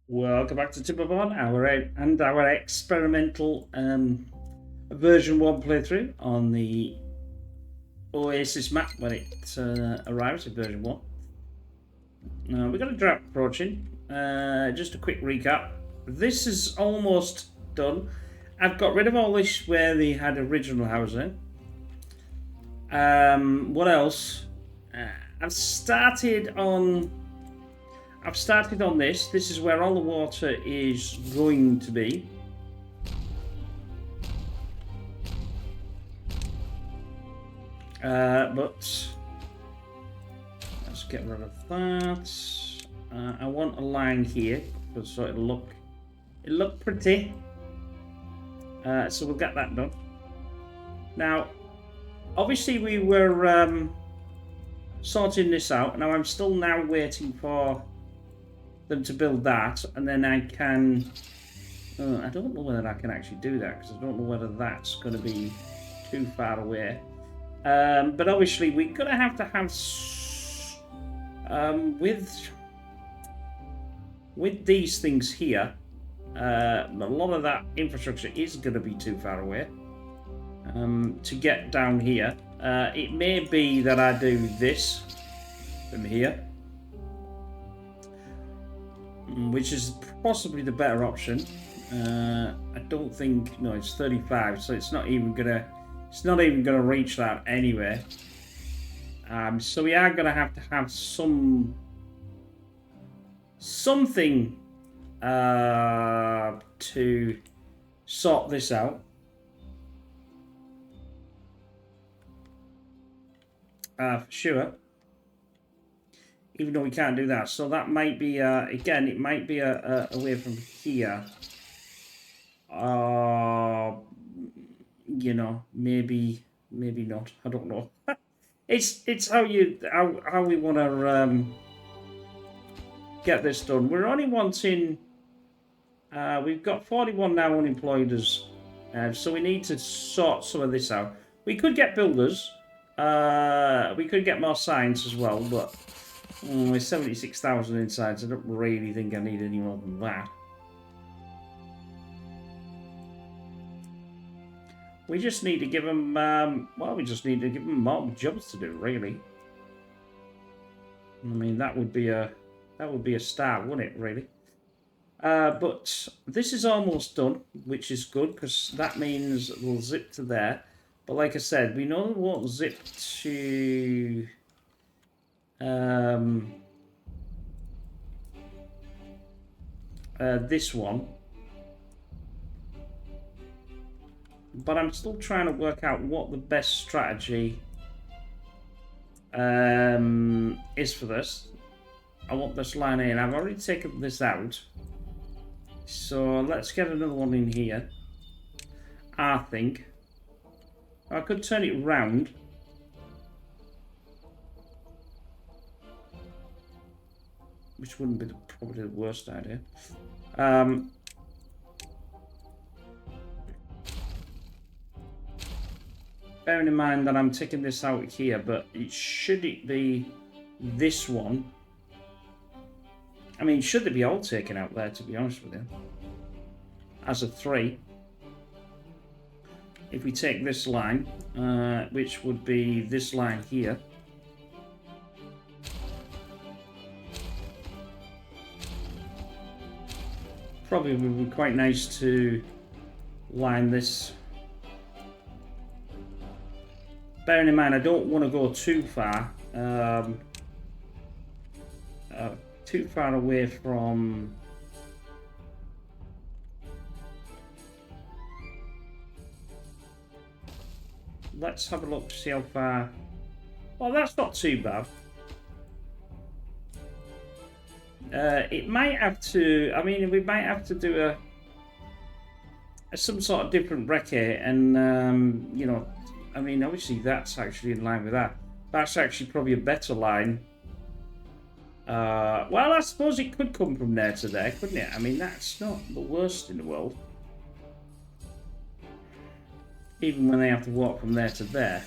Welcome back to Timberborn, our experimental version 1 playthrough on the Oasis map when it arrives in version 1. We've got a drought approaching. Just a quick recap. This is almost done. I've got rid of all this where they had original housing. What else? I've started on this. This is where all the water is going to be. But let's get rid of that. I want a line here so it'll look pretty. So we'll get that done. Now, obviously we were sorting this out. Now I'm still waiting for them to build that, and then I can. I don't know whether I can actually do that because I don't know whether that's going to be too far away. But obviously we're going to have with these things here. A lot of that infrastructure is going to be too far away to get down here. It may be that I do this from here, which is possibly the better option. I don't think. No, it's 35, so it's not even gonna reach that anyway. So we are gonna have to have something to sort this out. For sure. Even though we can't do that, so that might be again. It might be away from here. You know, maybe not. I don't know. It's how we want to get this done. We're only wanting. We've got 41 now unemployed, so we need to sort some of this out. We could get builders. We could get more signs as well, but with 76,000 inside, I don't really think I need any more than that. We just need to give them, we just need to give them more jobs to do, really. I mean, that would be a start, wouldn't it, really? But this is almost done, which is good, because that means we'll zip to there. But like I said, we know we won't zip to this one. But I'm still trying to work out what the best strategy is for this. I want this line in. I've already taken this out. So let's get another one in here. I think. I could turn it round. Which wouldn't be probably the worst idea. Bearing in mind that I'm taking this out here, but should it be this one? I mean, should they be all taken out there, to be honest with you? As a 3. If we take this line, which would be this line here. Probably would be quite nice to line this. Bearing in mind, I don't want to go too far away from. Let's have a look to see how far. Well, that's not too bad. It might have to. I mean, we might have to do some sort of different recce, and you know. I mean, obviously that's actually in line with that. That's actually probably a better line. Well, I suppose it could come from there to there, couldn't it? I mean, that's not the worst in the world. Even when they have to walk from there to there.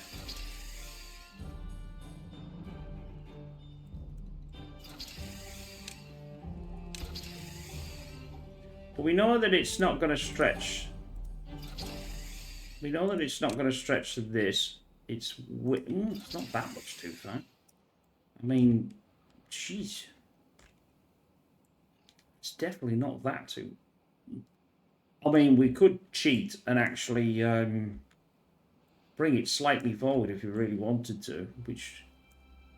But we know that it's not going to stretch. We know that it's not going to stretch to this. It's not that much too far. I mean, jeez. It's definitely not that too. I mean, we could cheat and actually bring it slightly forward if you really wanted to, which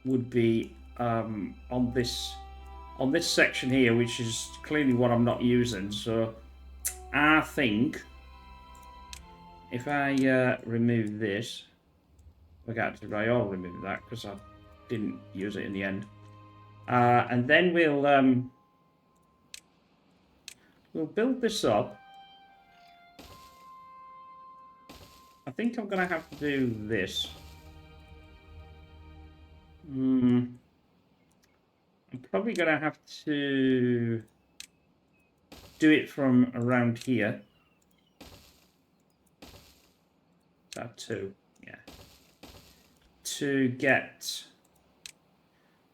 would be on this section here, which is clearly what I'm not using. So I think if I remove this, I will remove that because I didn't use it in the end, and then we'll build this up. I think I'm going to have to do this. I'm probably going to have to do it from around here. Is that 2? Yeah. To get...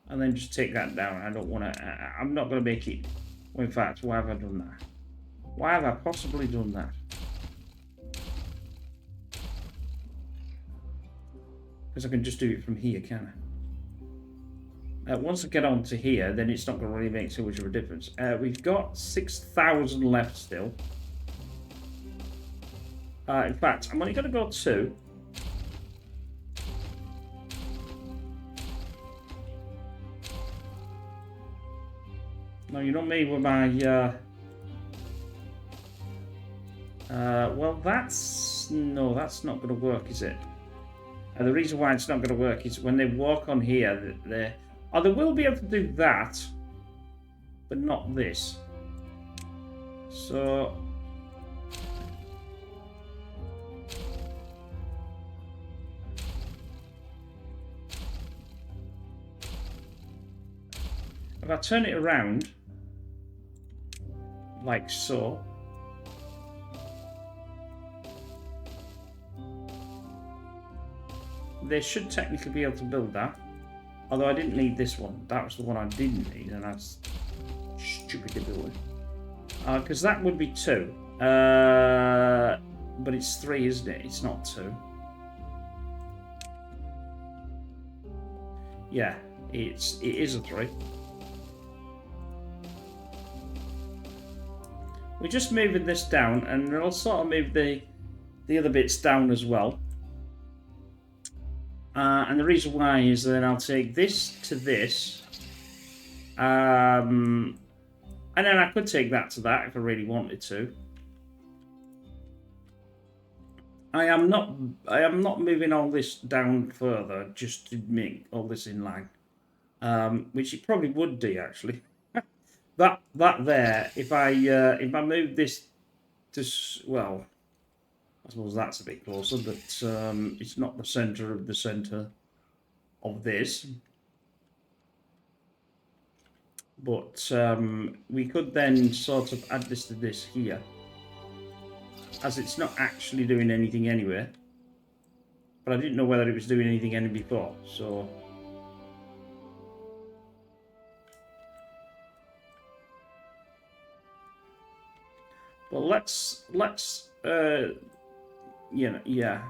And then just take that down. I don't want to... I'm not going to make it... Well, in fact, why have I done that? Why have I possibly done that? Because I can just do it from here, can I? Once I get onto here, then it's not going to really make too much of a difference. We've got 6,000 left still. In fact, I'm only going to go 2. No, you know me with my... well, that's... No, that's not going to work, is it? The reason why it's not going to work is when they walk on here, they will be able to do that, but not this. So... If I turn it around, like so, they should technically be able to build that. Although I didn't need this one. That was the one I didn't need, and that's stupid to do it. Because that would be 2. But it's 3, isn't it? It's not 2. Yeah, it is a 3. We're just moving this down, and we'll sort of move the other bits down as well. And the reason why is that I'll take this to this, and then I could take that to that if I really wanted to. I am not moving all this down further just to make all this in line, which it probably would do actually. that there, if I move this to, well, I suppose that's a bit closer, but it's not the centre of the centre of this. But we could then sort of add this to this here, as it's not actually doing anything anyway. But I didn't know whether it was doing anything any before, so... Well, let's you know, yeah.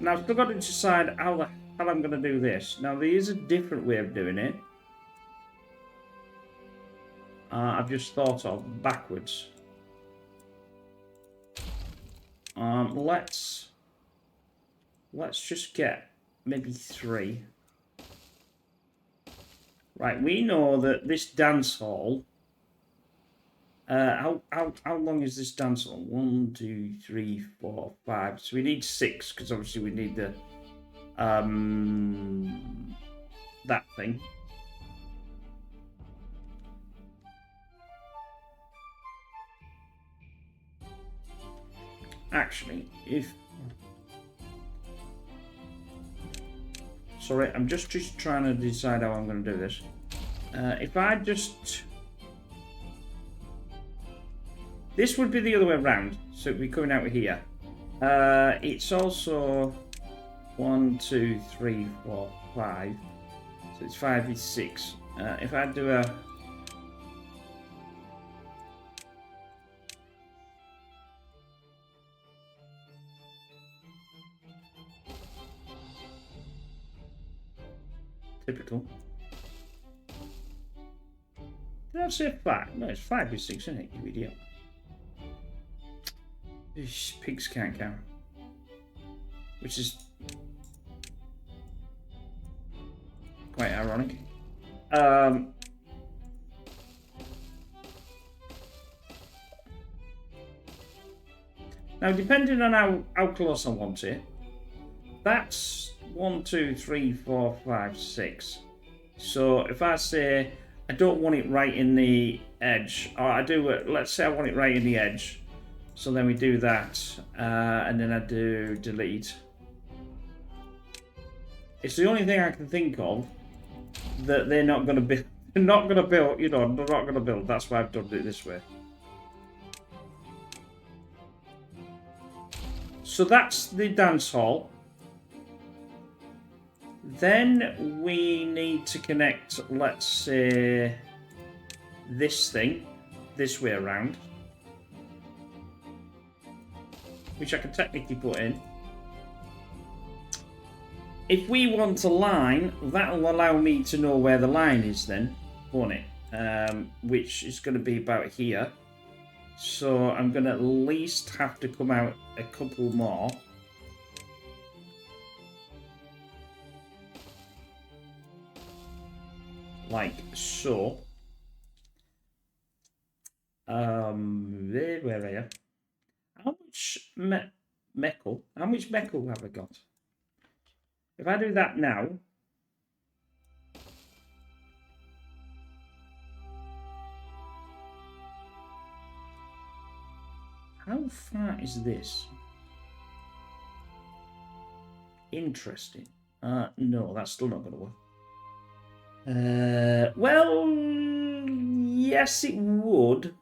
Now I've still got to decide how the hell I'm going to do this. Now there is a different way of doing it. I've just thought of backwards. Let's just get maybe 3. Right, we know that this dance hall. How long is this dance hall? 1, 2, 3, 4, 5. So we need 6 because obviously we need the that thing. Actually, sorry, I'm just trying to decide how I'm going to do this. If I just... This would be the other way around, so it'd be coming out here. It's also 1, 2, 3, 4, 5. So it's 5 is 6. If I do a... Typical. Did I say 5? No, it's 5 with 6, isn't it, you idiot? Pigs can't count. Which is quite ironic. Now, depending on how close I want it, that's 1, 2, 3, 4, 5, 6. So if I say I don't want it right in the edge, or I do it, let's say I want it right in the edge. So then we do that, and then I do delete. It's the only thing I can think of that they're not going to build. They're not going to build, you know, they're not going to build. That's why I've done it this way. So that's the dance hall. Then we need to connect, let's say, this thing, this way around. Which I can technically put in. If we want a line, that'll allow me to know where the line is then, won't it? Which is going to be about here. So I'm going to at least have to come out a couple more. Like so. Where are you? How much metal? How much metal have I got? If I do that now, how far is this? Interesting. No, that's still not going to work. Well, yes, it would.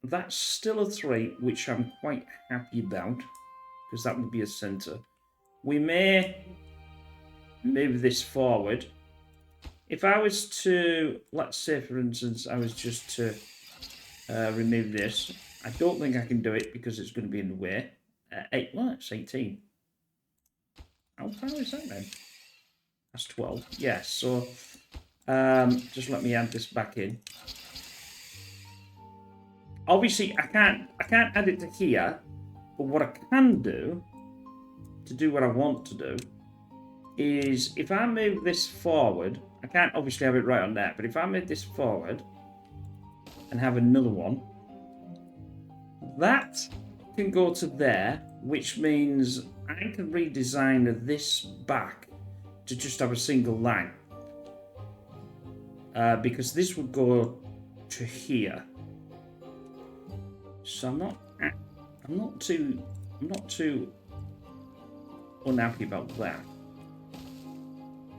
That's still a 3, which I'm quite happy about, because that would be a centre. We may move this forward. If I was to, let's say, for instance, I was just to remove this. I don't think I can do it because it's going to be in the way. Well, it's 18. How far is that then? That's 12. Yes, so just let me add this back in. Obviously, I can't add it to here, but what I can do to do what I want to do is if I move this forward, I can't obviously have it right on there, but if I move this forward and have another one, that can go to there, which means I can redesign this back to just have a single line. Because this would go to here. So I'm not too unhappy about that.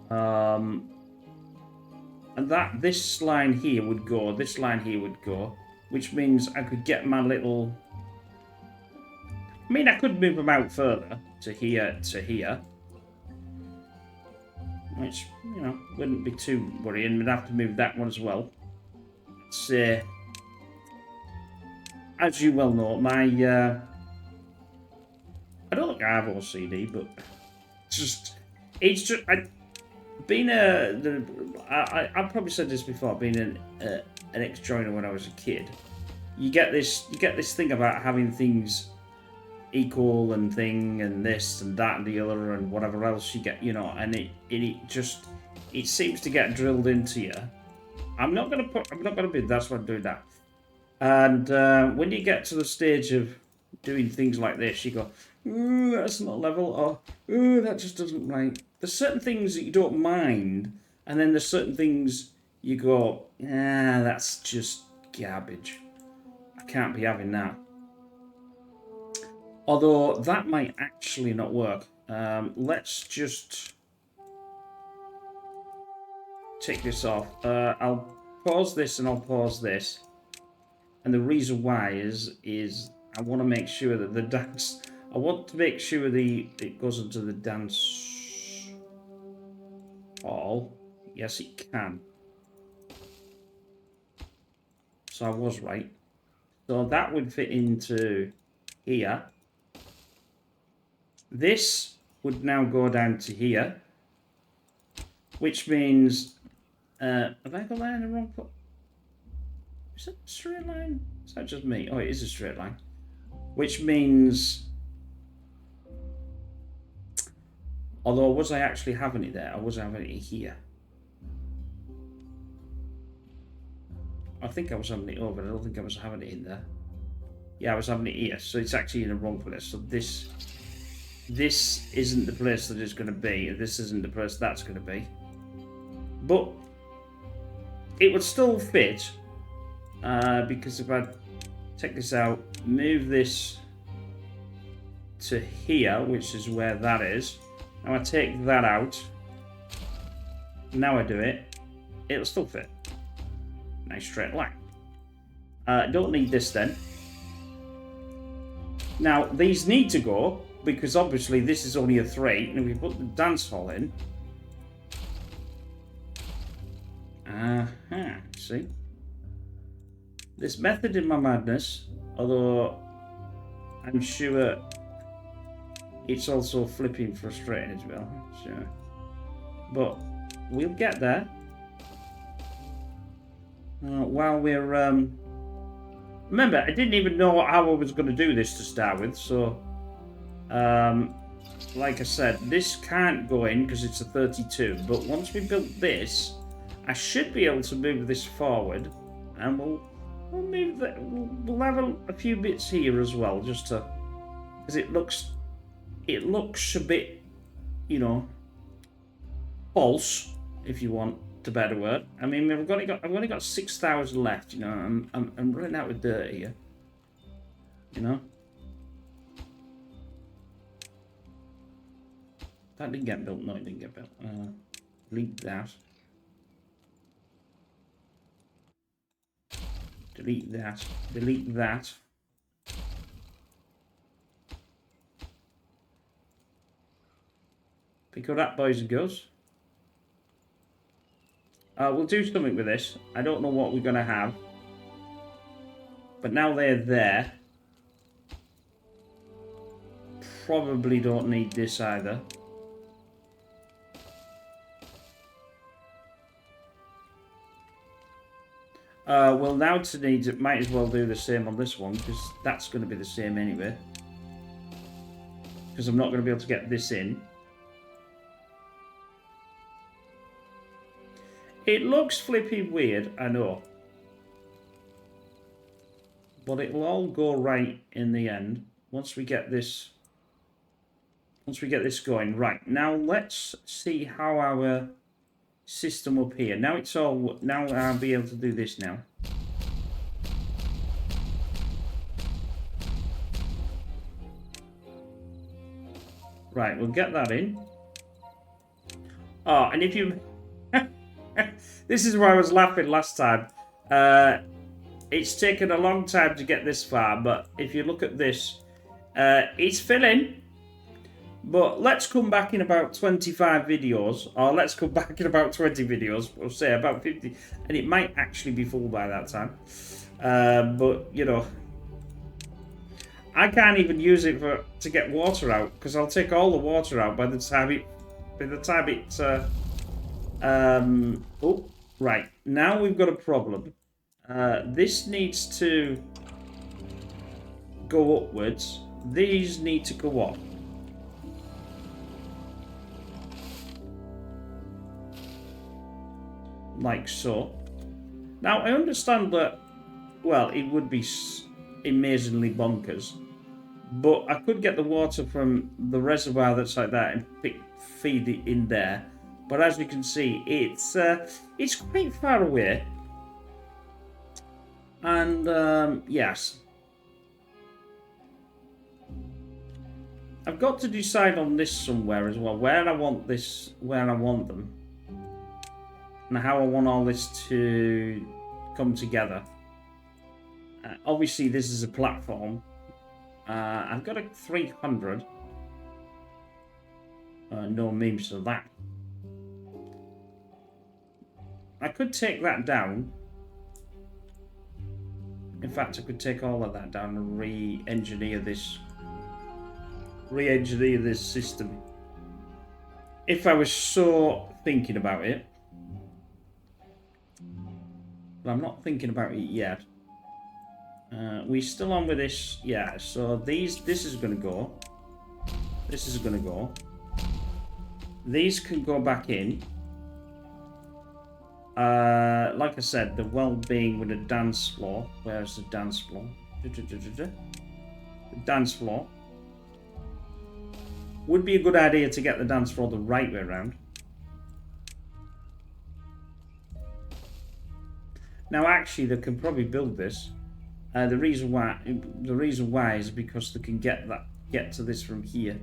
And this line here would go, this line here would go, which means I could get my little. I mean, I could move them out further to here, which, you know, wouldn't be too worrying. We'd have to move that one as well. It's as you well know, my I don't think I have OCD, but it's just I've probably said this before. Being an ex-joiner when I was a kid, you get this thing about having things equal and thing and this and that and the other and whatever else you get, you know, and it seems to get drilled into you. I'm not gonna be. That's why I'm doing that. And when you get to the stage of doing things like this, you go, ooh, that's not level, or ooh, that just doesn't right. There's certain things that you don't mind, and then there's certain things you go, that's just garbage. I can't be having that. Although that might actually not work. Let's just take this off. I'll pause this and I'll pause this. And the reason why is I want to make sure that the dance. I want to make sure it goes into the dance hall. Yes, it can. So I was right. So that would fit into here. This would now go down to here. which means have I got that in the wrong place? Is that a straight line? Is that just me? Oh, it is a straight line. Which means, although was I actually having it there? I was having it here. I think I was having it over. I don't think I was having it in there. Yeah, I was having it here. So it's actually in the wrong place. So this isn't the place that it's going to be. This isn't the place that's going to be. But it would still fit. Because if I take this out, move this to here, which is where that is. Now I take that out. Now I do it. It'll still fit. Nice straight line. Don't need this then. Now these need to go because obviously this is only a 3, and if we put the dance hall in. See? This method in my madness, although I'm sure it's also flipping frustrating as well. Sure. But we'll get there. While we're... Remember, I didn't even know how I was going to do this to start with, so... like I said, this can't go in because it's a 32, but once we build this, I should be able to move this forward, and we'll move that. We'll have a few bits here as well, just to, because it looks a bit, you know, false, if you want the better word. I mean, I've only got 6,000 left. You know, I'm running out of dirt here. You know, that didn't get built. No, it didn't get built. Delete that. Delete that. Delete that. Pick up that, boys and girls. We'll do something with this. I don't know what we're going to have. But now they're there. Probably don't need this either. Well, now to need it, might as well do the same on this one, because that's going to be the same anyway. Because I'm not going to be able to get this in. It looks flipping weird, I know. But it will all go right in the end, once we get this... Once we get this going. Right, now let's see how our system up here. Now it's all... Now I'll be able to do this now. Right, we'll get that in. Oh, and if you... This is where I was laughing last time. It's taken a long time to get this far, but if you look at this, it's filling. But let's come back in about 25 videos, or let's come back in about 20 videos, we'll say about 50, and it might actually be full by that time. But, you know, I can't even use it to get water out, because I'll take all the water out by the time it... oh, right, now we've got a problem. This needs to go upwards. These need to go up. Like so. Now, I understand that, well, it would be amazingly bonkers, but I could get the water from the reservoir that's like that and feed it in there. But as you can see, it's quite far away. And, yes. I've got to decide on this somewhere as well, where I want them. And how I want all this to come together. Obviously, this is a platform. I've got a 300. No memes of that. I could take that down. In fact, I could take all of that down and re-engineer this system. if I was so thinking about it, but I'm not thinking about it yet. We still on with this, yeah. So this is gonna go. This is gonna go. These can go back in. Like I said, the well-being with a dance floor. Where's the dance floor? The dance floor. Would be a good idea to get the dance floor the right way around. Now, actually, they can probably build this. The reason why is because they can get to this from here.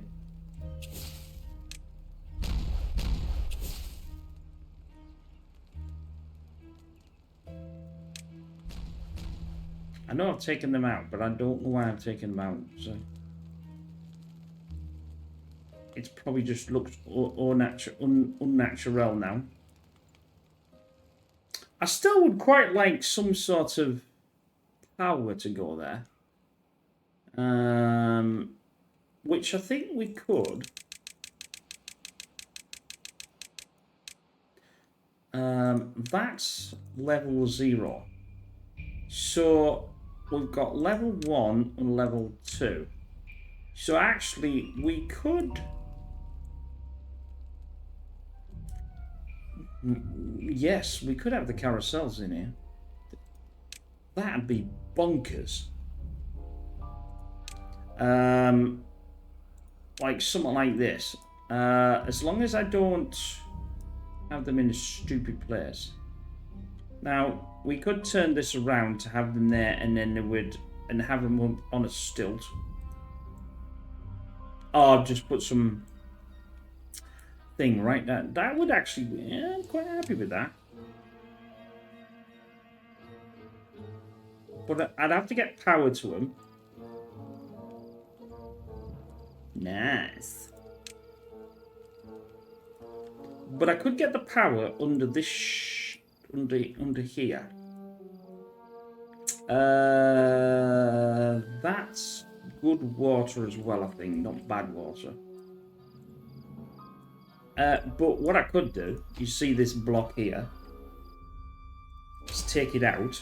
I know I've taken them out, but I don't know why I've taken them out. So it's probably just looks unnatural now. I still would quite like some sort of power to go there. Which I think we could. That's level 0. So we've got level 1 and level 2. So actually we could... Yes, we could have the carousels in here. That'd be bonkers. Like something like this. As long as I don't have them in a stupid place. Now, we could turn this around to have them there and then they would... and have them on a stilt. Or just put some... thing right there. That would actually be... Yeah, I'm quite happy with that. But I'd have to get power to them. Nice. But I could get the power under this... under here. That's good water as well, I think. Not bad water. But what I could do, you see this block here. Let's take it out.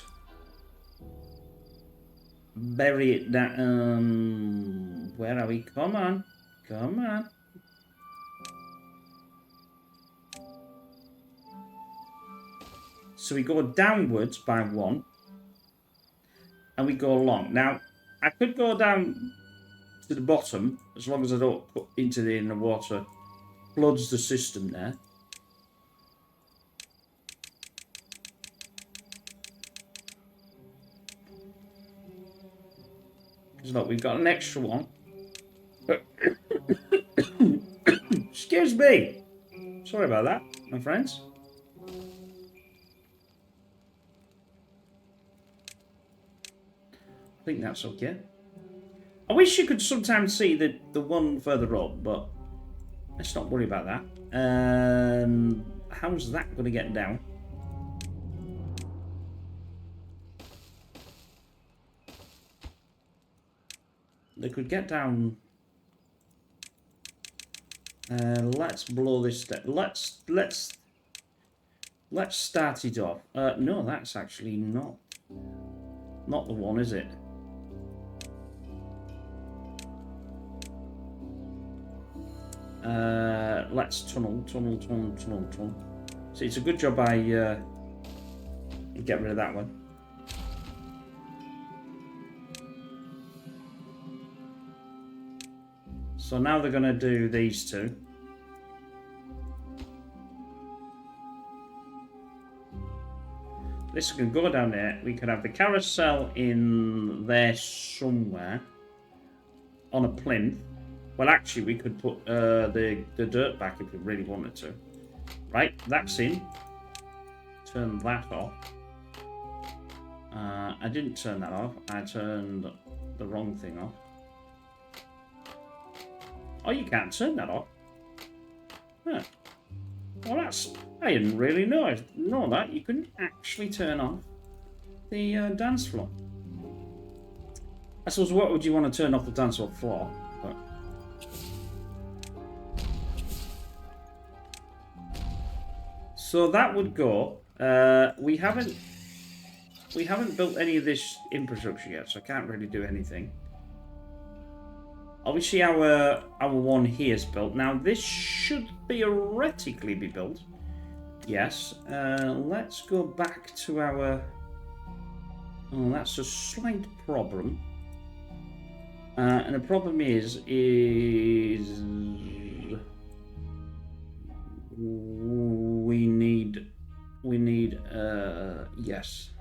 Bury it down. Where are we? Come on. Come on. So we go downwards by 1. And we go along. Now, I could go down to the bottom, as long as I don't put into the inner water. Floods the system there. Because look, we've got an extra one. Excuse me. Sorry about that, my friends. I think that's okay. I wish you could sometimes see the one further up, but let's not worry about that. How's that going to get down? They could get down. Let's blow this down. Let's start it off. No, that's actually not the one, is it? Let's tunnel. See, it's a good job I get rid of that one. So now they're going to do these two. This can go down there. We could have the carousel in there somewhere on a plinth. Well, actually, we could put the dirt back if we really wanted to. Right, that's in. Turn that off. I didn't turn that off. I turned the wrong thing off. Oh, you can't turn that off. Huh. Well, that's... I didn't really know that. You couldn't actually turn off the dance floor. I suppose, what would you want to turn off the dance floor? But... So that would go. We haven't built any of this infrastructure yet, so I can't really do anything. Obviously, our one here is built. Now, this should theoretically be built. Yes. Let's go back to our... Oh, that's a slight problem. And the problem is we need yes.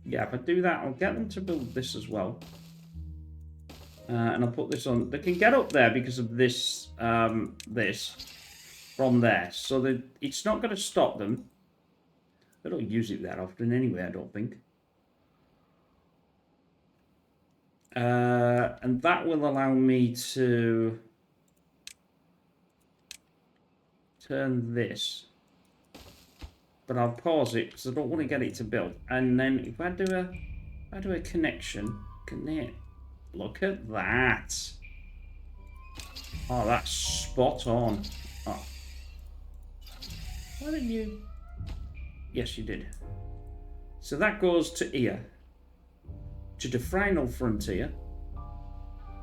Yeah, if I do that, I'll get them to build this as well. And I'll put this on. They can get up there because of this, this from there. So that it's not going to stop them. They don't use it that often anyway, I don't think. And that will allow me to turn this. But I'll pause it because I don't want to get it to build. And then if I do a connection, look at that. Oh, that's spot on. Oh. Why didn't you? Yes, you did. So that goes to here, to the final frontier,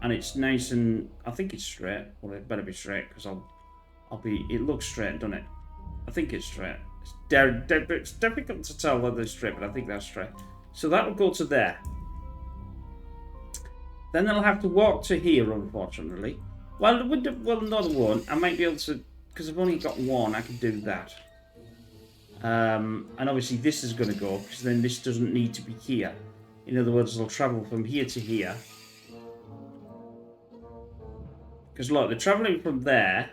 and it's nice and I think it's straight. Well, it better be straight because I'll be. It looks straight, doesn't it? I think it's straight. It's difficult to tell whether it's straight, but I think that's straight. So that'll go to there. Then they'll have to walk to here, unfortunately. Well, another one. I might be able to, because I've only got one, I can do that. And obviously this is going to go, because then this doesn't need to be here. In other words, they'll travel from here to here. Because look, they're travelling from there.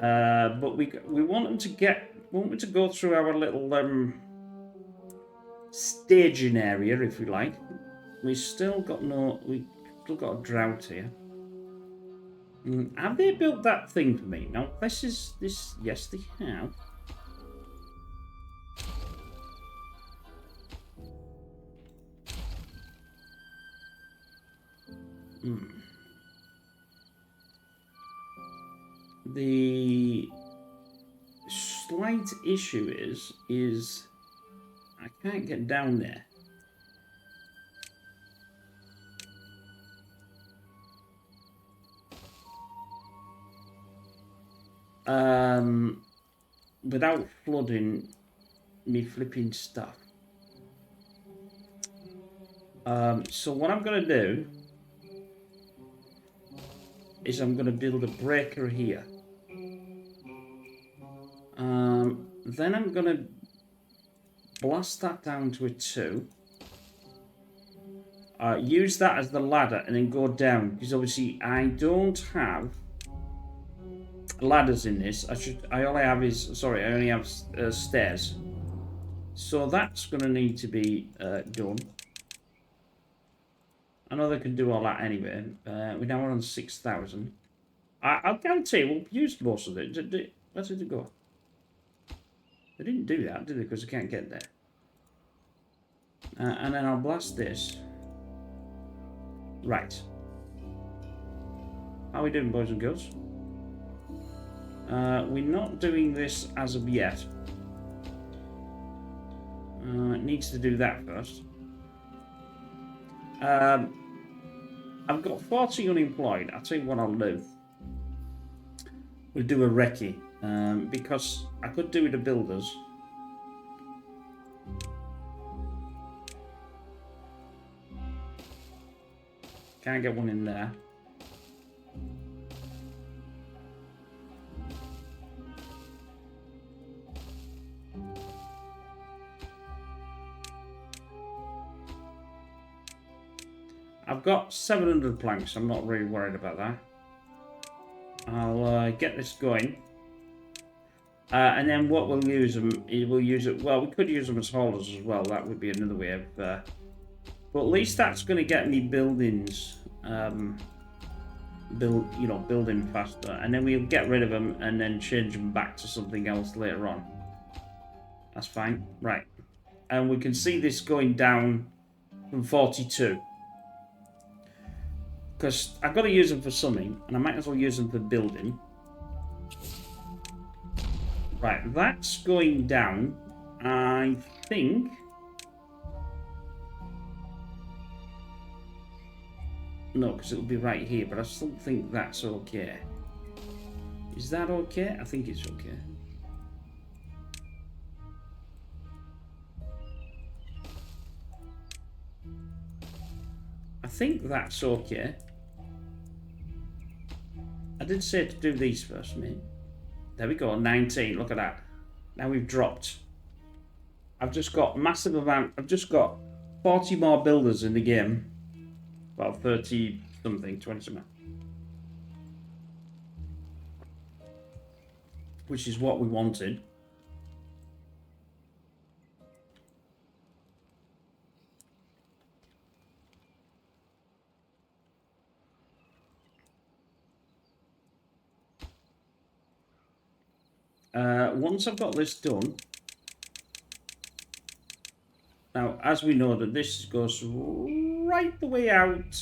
But we want them to go through our little staging area, if we like. We've still got a drought here. Have they built that thing for me? No, this. Yes, they have. The slight issue is I can't get down there. Without flooding me flipping stuff. So what I'm going to do is I'm going to build a breaker here. Then I'm going to blast that down to a 2. Use that as the ladder and then go down, because obviously I don't have ladders in this. I only have stairs. So that's going to need to be done. I know they can do all that anyway. We're now on 6,000. I'll guarantee we'll use most of it. Where did it go? They didn't do that, did they? Because they can't get there. And then I'll blast this. Right. How are we doing, boys and girls? We're not doing this as of yet. It needs to do that first. I've got 40 unemployed. I'll tell you what I'll do. We'll do a recce. Because I could do with the builders. Can't get one in there. I've got 700 planks. I'm not really worried about that. I'll get this going. And then what we'll use them is we'll use it. Well, we could use them as haulers as well. That would be another way of. But at least that's going to get me buildings building faster, and then we'll get rid of them and then change them back to something else later on. That's fine, right? And we can see this going down from 42 because I've got to use them for something, and I might as well use them for building. Right, that's going down. I think. No, because it'll be right here, but I still think that's okay. Is that okay? I think it's okay. I think that's okay. I did say to do these first, mate. There we go, 19. Look at that. Now we've dropped. I've just got massive amount. I've just got 40 more builders in the game. About 30 something, 20 something. Which is what we wanted. Once I've got this done, now as we know that this goes right the way out.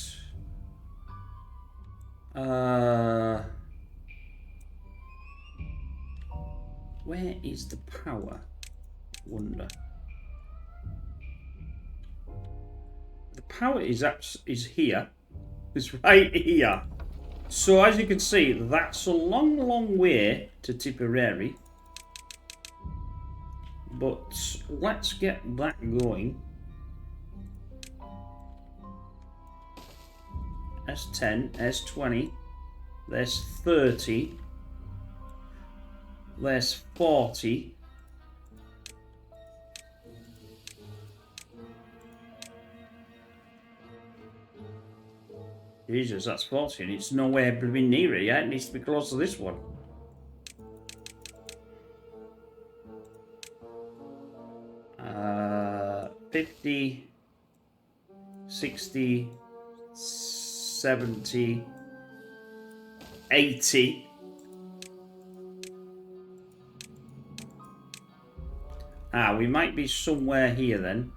Where is the power? Wonder. The power is here. It's right here. So as you can see, that's a long, long way to Tipperary. But let's get that going. S10, S20, there's 30, there's 40. Jesus, that's 40, and it's nowhere blooming near it yet. It needs to be close to this one. Uh, 50, 60, 70, 80. We might be somewhere here then.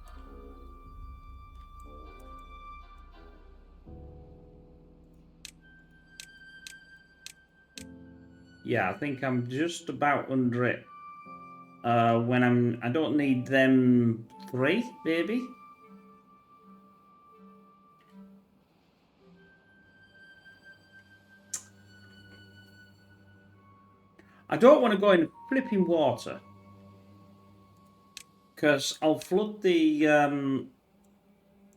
Yeah, I think I'm just about under it. When I don't need them 3, maybe. I don't want to go in flipping water. Because I'll flood the...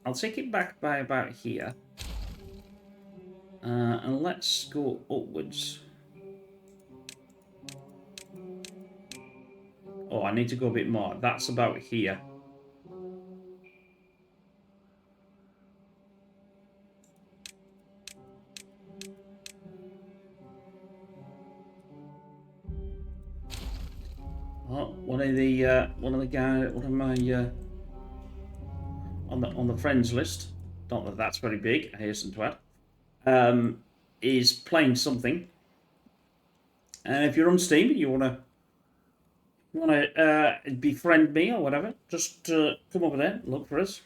I'll take it back by about here. And let's go upwards. Oh, I need to go a bit more. That's about here. Oh, one of my on the friends list. Not that that's very big. I hasten to add. Is playing something. And if you're on Steam and you wanna befriend me or whatever, just come over there, look for us,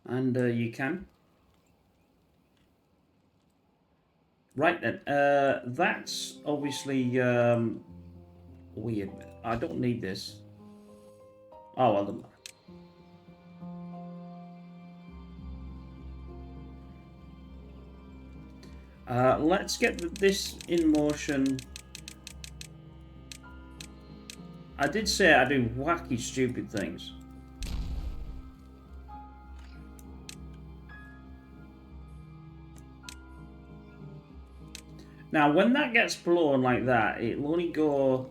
and you can. Right then, that's obviously weird. I don't need this. Oh well, doesn't matter. Let's get this in motion. I did say I do wacky, stupid things. Now, when that gets blown like that, it'll only go.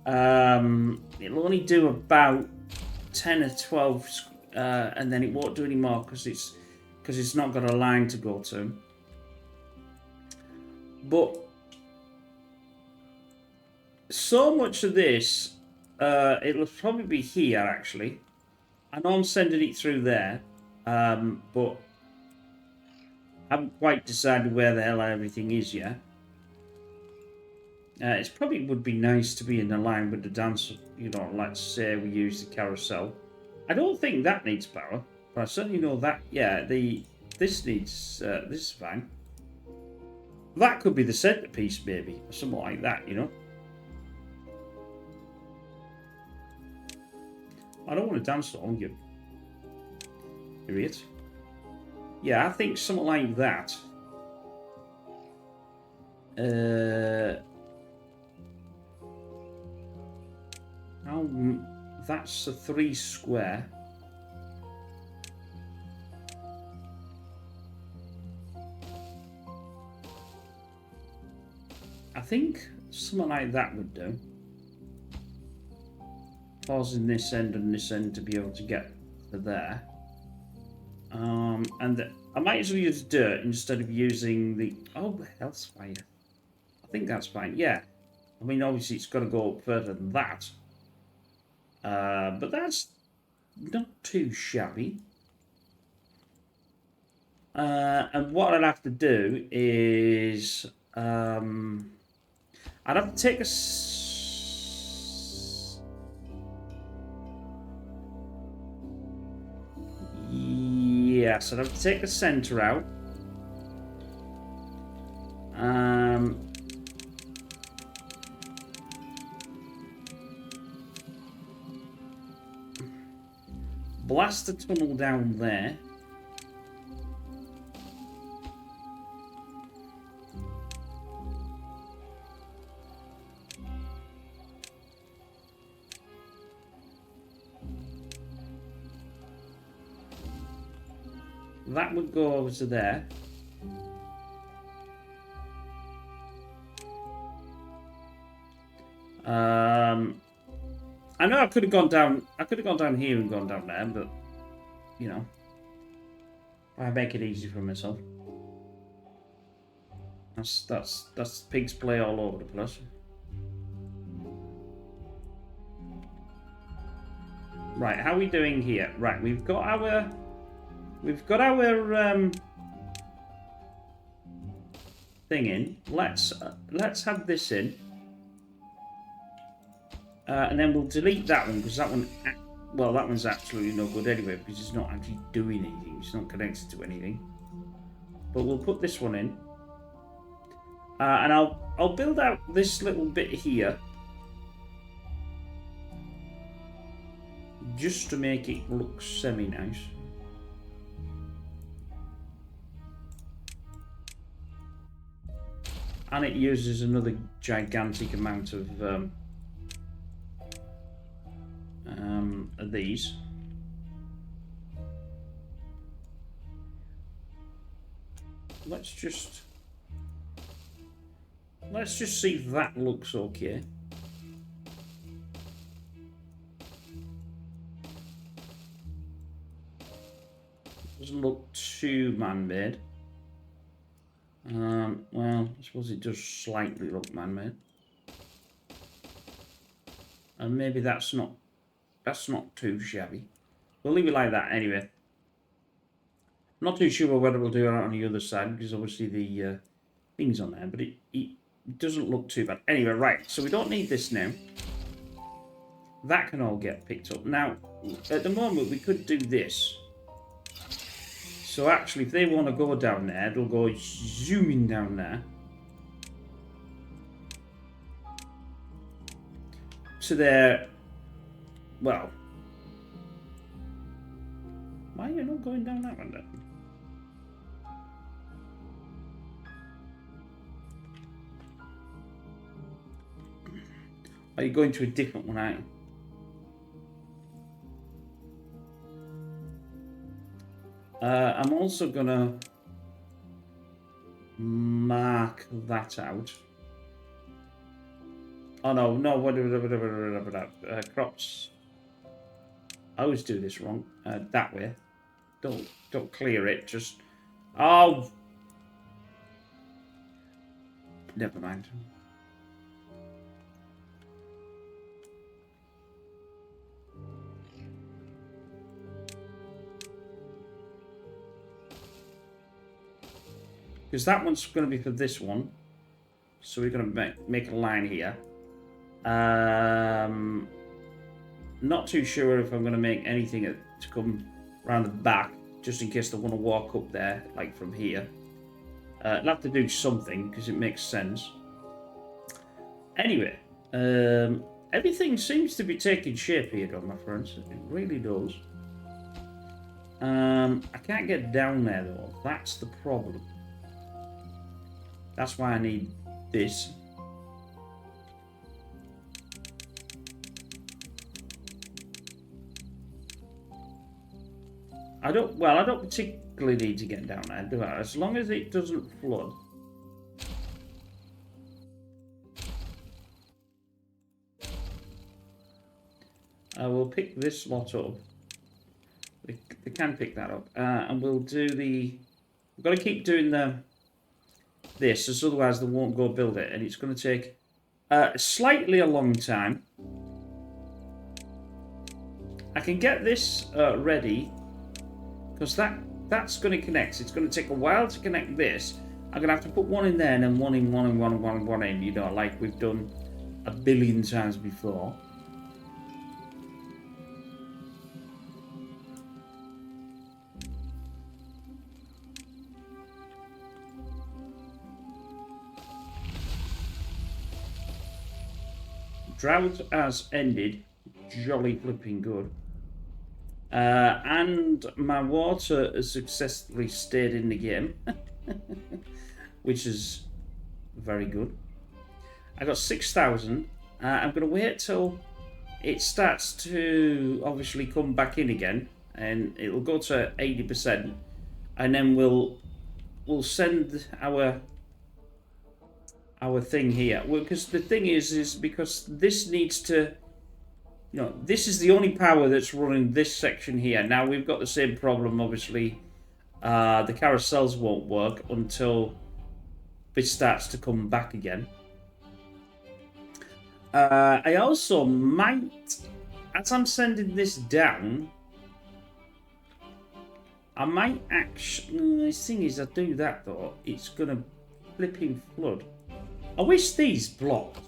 It'll only do about 10 or 12, and then it won't do any more because it's not got a line to go to. But so much of this, it'll probably be here actually. I know I'm sending it through there, but Haven't quite decided where the hell everything is yet. It probably would be nice to be in a line with the dance, you know, let's say we use the carousel. I don't think that needs power, but I certainly know that, yeah, this needs, this is fine. That could be the centerpiece, maybe, or something like that, you know. I don't want to dance along, you idiot. Yeah, I think something like that. That's a 3 square. I think something like that would do. Pausing this end and this end to be able to get to there. And I might as well use dirt instead of using the... Oh, hell's fire. I think that's fine, yeah. I mean, obviously it's got to go up further than that. But that's not too shabby. And what I'd have to do is... I'd have to take a... Yes, I'd have to take the centre out. Blast a tunnel down there. That would go over to there. I know I could have gone down. I could have gone down here and gone down there, but you know, I make it easy for myself. That's pig's play all over the place. Right, how are we doing here? Right, we've got our thing in. Let's have this in. And then we'll delete that one because that one, well, that one's absolutely no good anyway because it's not actually doing anything. It's not connected to anything. But we'll put this one in, and I'll build out this little bit here just to make it look semi-nice. And it uses another gigantic amount of these. Let's just see if that looks okay. Doesn't look too man-made. Well, I suppose it does slightly look man-made. And maybe that's not too shabby. We'll leave it like that anyway. Not too sure whether we'll do it on the other side because obviously the thing's on there, but it doesn't look too bad. Anyway, right, so we don't need this now. That can all get picked up. Now, at the moment, we could do this. So actually, if they want to go down there, they'll go zooming down there. To their... Well... Why are you not going down that one then? Are you going to a different one, aren't you? I'm also gonna mark that out. Oh no, whatever. Crops. I always do this wrong. That way. Don't clear it. Just. Oh. Never mind. Because that one's going to be for this one. So we're going to make a line here. Not too sure if I'm going to make anything to come around the back, just in case they want to walk up there, like from here. I'll have to do something, because it makes sense. Anyway, everything seems to be taking shape here, though, my friends. It really does. I can't get down there, though. That's the problem. That's why I need this. I don't particularly need to get down there, do I? As long as it doesn't flood. I will pick this lot up. They can pick that up. And we'll do the... We've got to keep doing this, as otherwise they won't go build it. And it's going to take slightly a long time. I can get this ready, because that's going to connect. It's going to take a while to connect this. I'm going to have to put one in there, and then one in, one in, you know, like we've done a billion times before. Drought has ended. Jolly flipping good. And my water has successfully stayed in the game. Which is very good. I got 6,000. I'm going to wait till it starts to obviously come back in again. And it'll go to 80%. And then we'll send our thing here. Well, because the thing is because this needs to... You know, this is the only power that's running this section here. Now, we've got the same problem, obviously. The carousels won't work until this starts to come back again. I also might, as I'm sending this down, I might actually... The thing is, I do that, though, it's going to flipping flood. I wish these blocked.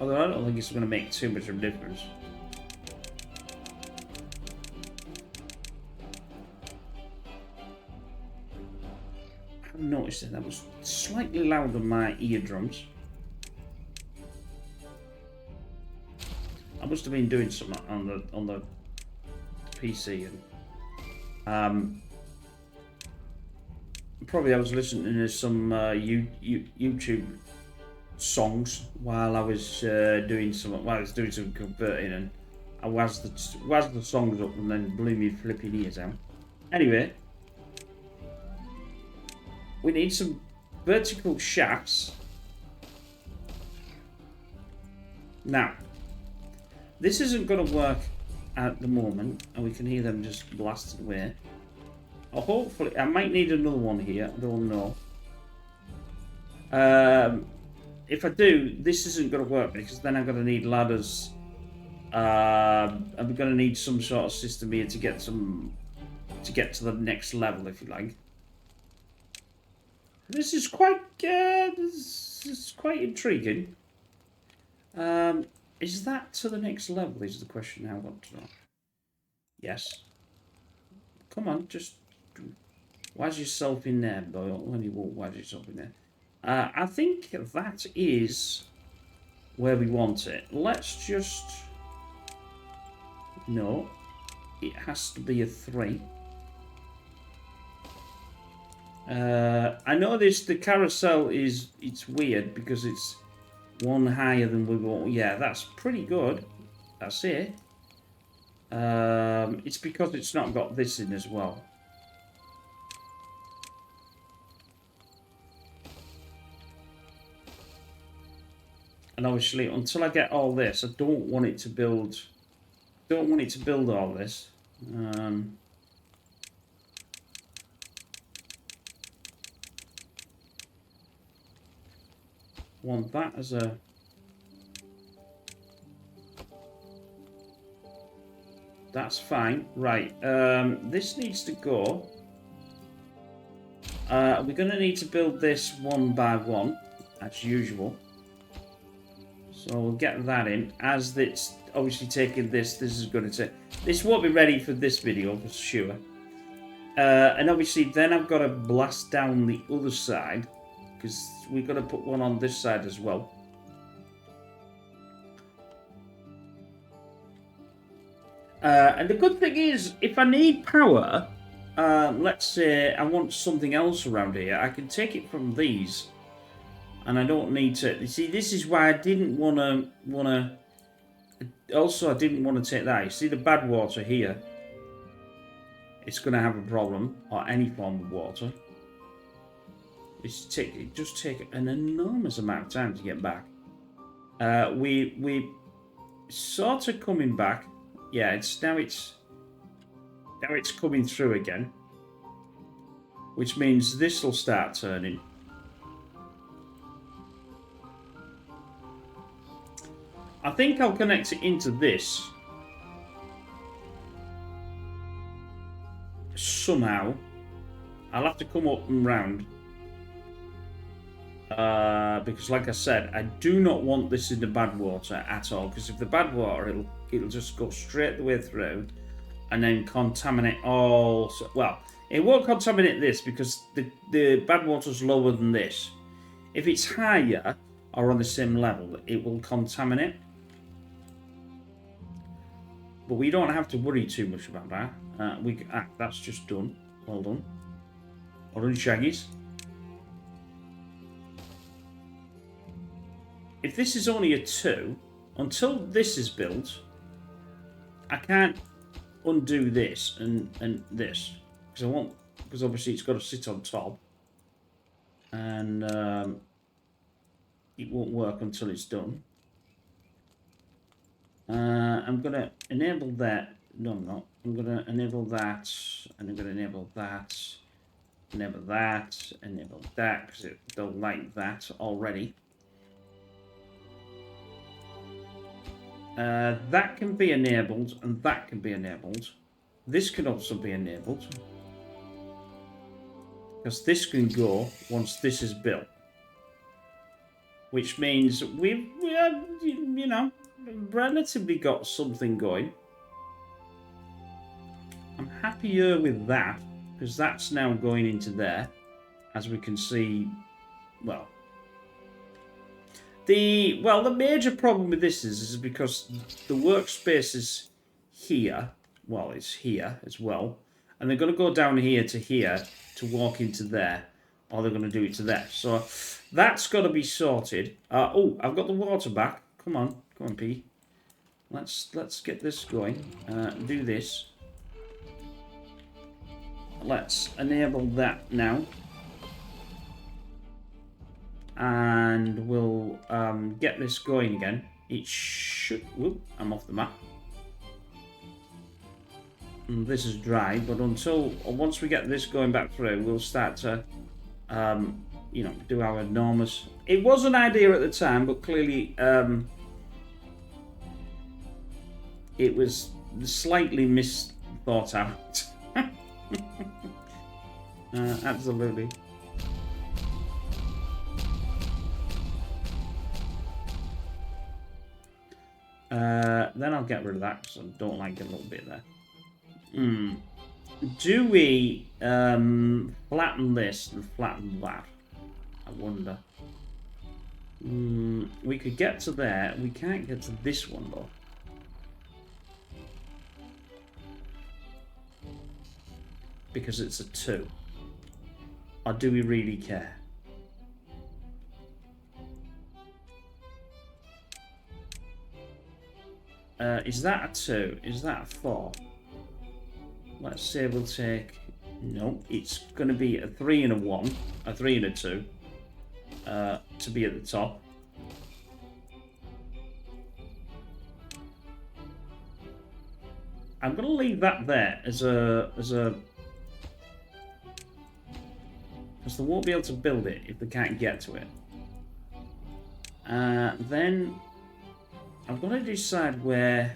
Although I don't think it's going to make too much of a difference. I've noticed that was slightly louder than my eardrums. I must have been doing something on the PC, and probably I was listening to some YouTube songs while I was doing some converting, and I was the songs up and then blew me flipping ears out. Anyway, we need some vertical shafts. Now, this isn't going to work at the moment, and we can hear them just blasted away. Or hopefully, I might need another one here. I don't know. If I do, this isn't going to work because then I'm going to need ladders. I'm going to need some sort of system here to get to the next level, if you like. This is quite intriguing. Is that to the next level? Is the question I want to know. Yes. Come on, just wedge yourself in there, boy. When you won't wedge yourself in there. I think that is where we want it. Let's just... No. It has to be a 3. I know the carousel it's weird because it's one higher than we want. Yeah, that's pretty good. That's it. It's because it's not got this in as well. And obviously, until I get all this, I don't want it to build. Don't want it to build all this. Want that as a... That's fine. Right. This needs to go. We're going to need to build this one by one, as usual. So we'll get that in. As it's obviously taking this is going to take... This won't be ready for this video, for sure. And obviously then I've got to blast down the other side, because we've got to put one on this side as well. And the good thing is, if I need power, let's say I want something else around here, I can take it from these, and I don't need to. You see, this is why I didn't want to. Also, I didn't want to take that. You see the bad water here. It's going to have a problem, or any form of water. It just take an enormous amount of time to get back. We sort of coming back. Yeah, now it's coming through again, which means this will start turning. I think I'll connect it into this somehow. I'll have to come up and round because, like I said, I do not want this in the bad water at all. Because if the bad water, it'll just go straight the way through, and then contaminate all. Well, it won't contaminate this because the bad water's lower than this. If it's higher or on the same level, it will contaminate. But we don't have to worry too much about that. That's just done. Well done. Well done, Shaggies. If this is only a 2, until this is built, I can't undo this and this because obviously it's got to sit on top, and it won't work until it's done. I'm gonna enable that. No, I'm not. I'm gonna enable that, and I'm gonna enable that, enable that, enable that, because it don't like that already. That can be enabled, and that can be enabled. This can also be enabled, because this can go once this is built. Which means we have, you know, relatively got something going. I'm happier with that, because that's now going into there, as we can see. Well, the major problem with this is because the workspace is here. Well, it's here as well, and they're going to go down here to walk into there, or they're going to do it to there. So that's got to be sorted. Oh, I've got the water back. Come on, P. Let's get this going. Do this. Let's enable that now. And we'll get this going again. It should... Whoop, I'm off the map. And this is dry, but once we get this going back through, we'll start to, you know, do our enormous... It was an idea at the time, but clearly it was slightly misthought out. Absolutely. Then I'll get rid of that because I don't like it a little bit there. Do we flatten this and flatten that? I wonder. We could get to there. We can't get to this one though. Because it's a 2. Or do we really care? Is that a 2? Is that a 4? Let's say we'll take... No, it's going to be a 3 and a 1. A 3 and a 2. To be at the top. I'm going to leave that there as a... Because they won't be able to build it if they can't get to it. Then... I've got to decide where...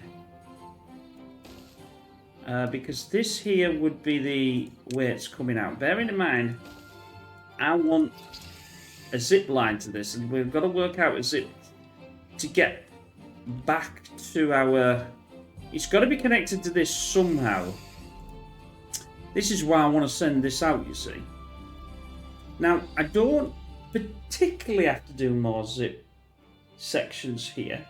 because this here would be the way it's coming out. Bearing in mind, I want a zip line to this, and we've got to work out a zip to get back to our... It's got to be connected to this somehow. This is why I want to send this out, you see. Now, I don't particularly have to do more zip sections here.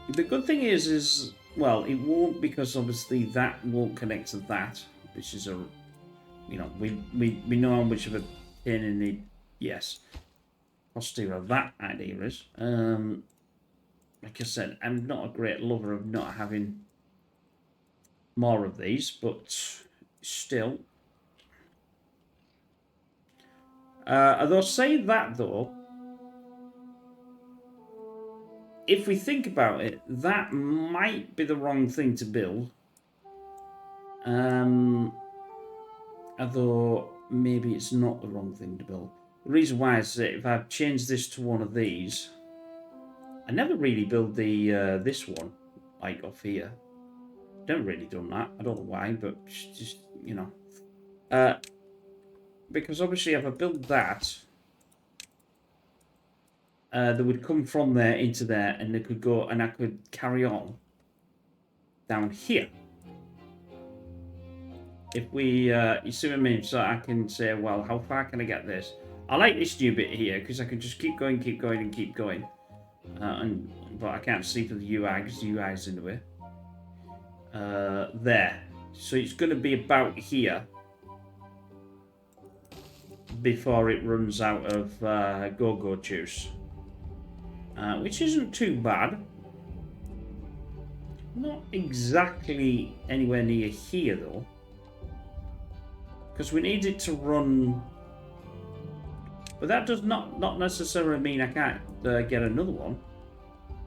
The good thing is well, it won't, because obviously that won't connect to that, which is a, you know, we know how much of a pain in the posterior that idea is. Like I said, I'm not a great lover of not having more of these, but still. Although say that though, if we think about it, that might be the wrong thing to build. Although maybe it's not the wrong thing to build. The reason why is that if I change this to one of these, I never really build the this one like off here. Never really done that. I don't know why, but just, you know, because obviously if I build that, they would come from there into there, and they could go, and I could carry on down here. If we, you see what I mean? So I can say, well, how far can I get this? I like this new bit here because I can just keep going, and keep going. But I can't see for the UI because the UI is in the way. There. So it's going to be about here before it runs out of go-go juice. Which isn't too bad. Not exactly anywhere near here though. Because we need it to run... But that does not necessarily mean I can't get another one.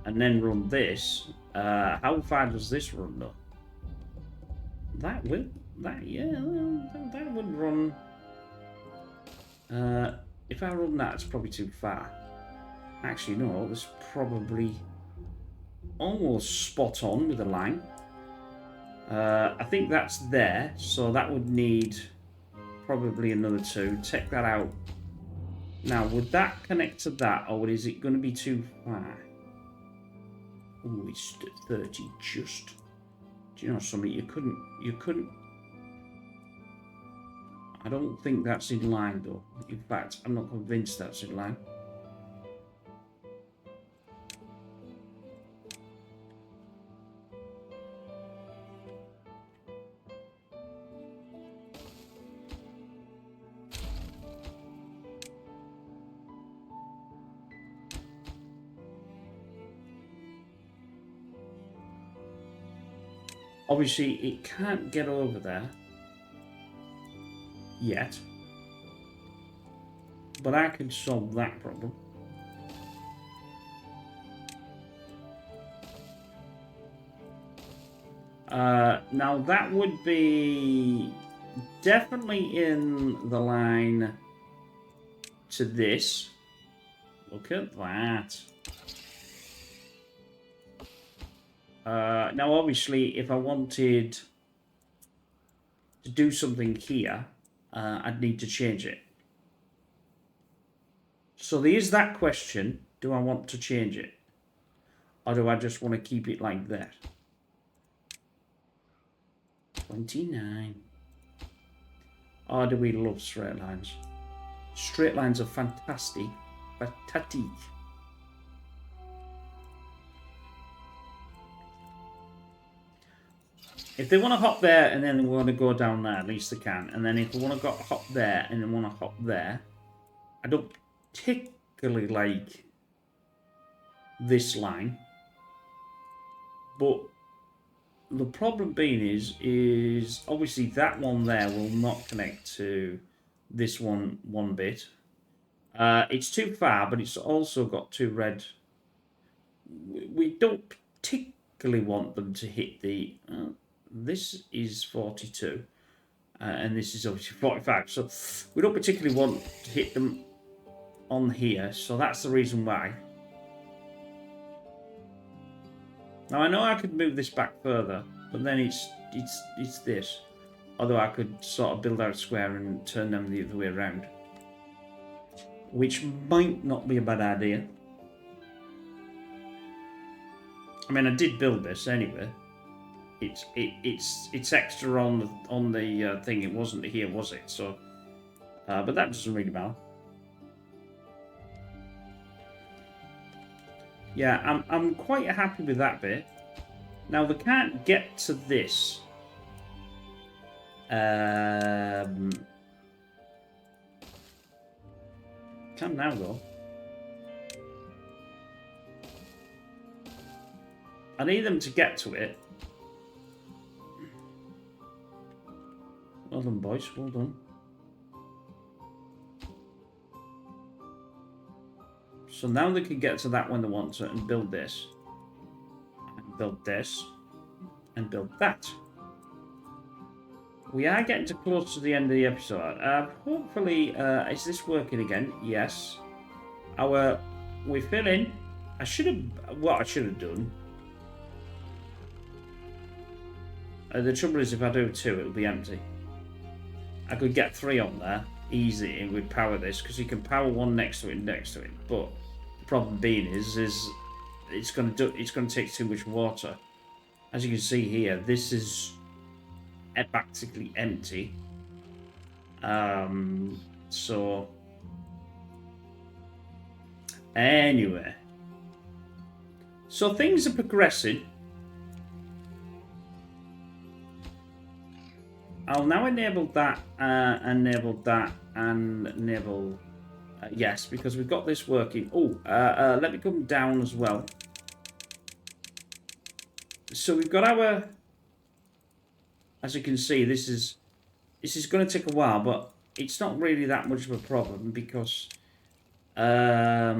And then run this. How far does this run though? That would run... if I run that, it's probably too far. Actually, no, it's probably almost spot on with the line. I think that's there, so that would need probably another two. Take that out. Now, would that connect to that, or is it going to be too far? Oh, it's 30 just. Do you know something? You couldn't. I don't think that's in line, though. In fact, I'm not convinced that's in line. Obviously, it can't get over there yet, but I can solve that problem. Now that would be definitely in the line to this. Look at that. Now, obviously, if I wanted to do something here, I'd need to change it. So there is that question. Do I want to change it? Or do I just want to keep it like that? 29. Oh, do we love straight lines? Straight lines are fantastic. Fantastic. If they want to hop there and then they want to go down there, at least they can. And then if they want to go hop there and they want to hop there, I don't particularly like this line. But the problem being is obviously that one there will not connect to this one bit. It's too far, but it's also got two red. We don't particularly want them to hit the... this is 42, and this is obviously 45. So we don't particularly want to hit them on here. So that's the reason why. Now I know I could move this back further, but then it's this. Although I could sort of build out a square and turn them the other way around, which might not be a bad idea. I mean, I did build this anyway. It's extra on the thing. It wasn't here, was it? So, but that doesn't really matter. Yeah, I'm quite happy with that bit. Now we can't get to this. Can now though. I need them to get to it. Well done, boys. Well done. So now they can get to that when they want to and build this. And build this. And build that. We are getting too close to the end of the episode. Hopefully, is this working again? Yes. We're filling. What I should have done. The trouble is, if I do 2, it'll be empty. I could get 3 on there easy and we'd power this because you can power one next to it. But the problem being is it's going to take too much water. As you can see here, this is practically empty. So anyway, so things are progressing. I'll now enable that, enable that, and enable yes, because we've got this working. Let me come down as well. So we've got our. As you can see, this is going to take a while, but it's not really that much of a problem because. I'll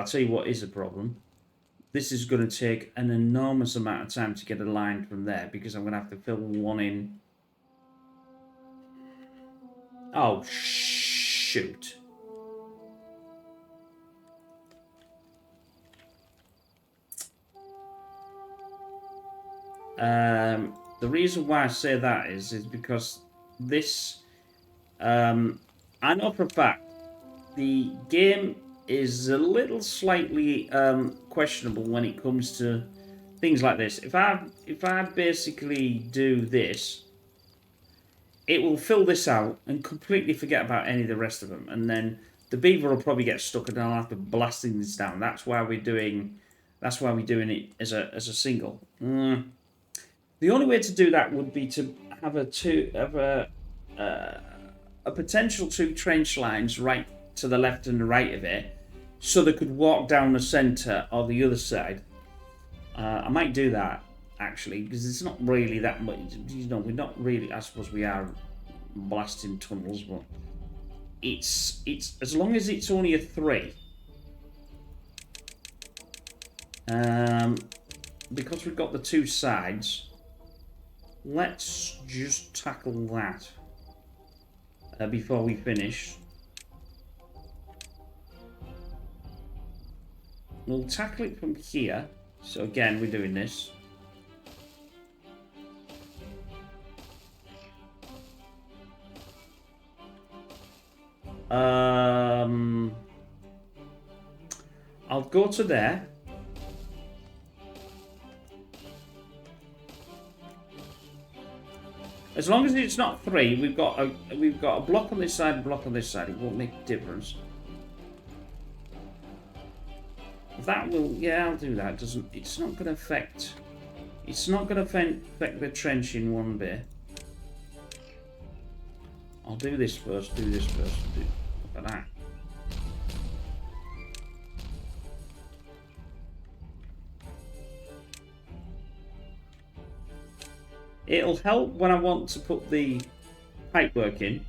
tell you what is a problem. This is going to take an enormous amount of time to get a line from there because I'm going to have to fill one in. Oh, shoot. The reason why I say that is because this, I know for a fact, the game is a little slightly questionable when it comes to things like this. If I basically do this, it will fill this out and completely forget about any of the rest of them, and then the beaver will probably get stuck, and I'll have to blasting this down. That's why we're doing it as a single. The only way to do that would be to have a potential 2 trench lines right to the left and the right of it, so they could walk down the centre or the other side. I might do that actually because it's not really that much. We're not really. I suppose we are blasting tunnels, but it's as long as it's only a 3. Because we've got the 2 sides. Let's just tackle that before we finish. We'll tackle it from here. So again, we're doing this. I'll go to there. As long as it's not 3, we've got a block on this side, a block on this side. It won't make a difference. That will, yeah, I'll do that. It's not going to affect. It's not going to affect the trenching one bit. I'll do this first. Do this first. Look at that. It'll help when I want to put the pipework in.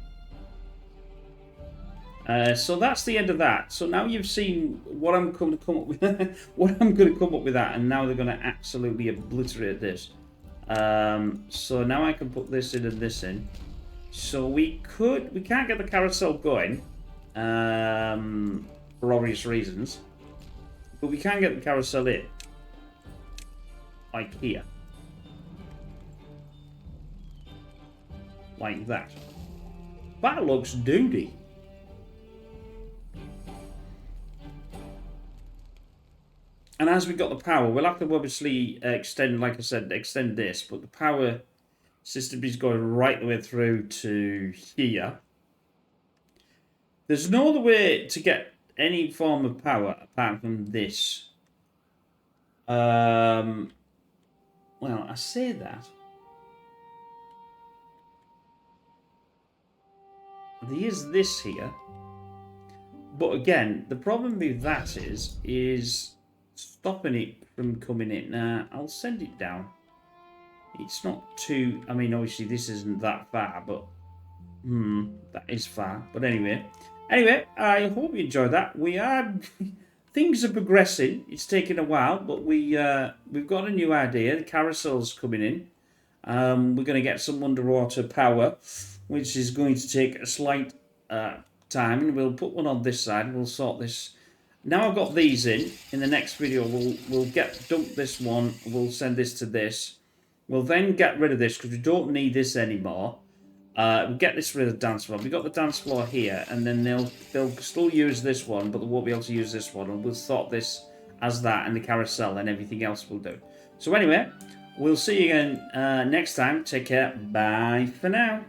So that's the end of that. So now you've seen what I'm going to come up with. What I'm going to come up with that, and now they're going to absolutely obliterate this. So now I can put this in and this in. So we can't get the carousel going for obvious reasons, but we can get the carousel in. like here. Like that. That looks doody. And as we got the power, we'll have to obviously extend, like I said, extend this, but the power system is going right the way through to here. There's no other way to get any form of power apart from this. Well, I say that. There is this here. But again, the problem with that is stopping it from coming in. Now, I'll send it down. It's not too... I mean, obviously, this isn't that far, but... that is far. But anyway, I hope you enjoyed that. We are... Things are progressing. It's taken a while, but we've got a new idea. The carousel's coming in. We're going to get some underwater power, which is going to take a slight time. And we'll put one on this side. We'll sort this. Now I've got these in. In the next video, we'll dump this one. We'll send this to this. We'll then get rid of this because we don't need this anymore. We'll get this rid of the dance floor. We've got the dance floor here, and then they'll still use this one, but they won't be able to use this one. And we'll sort this as that and the carousel, and everything else will do. So anyway, we'll see you again next time. Take care. Bye for now.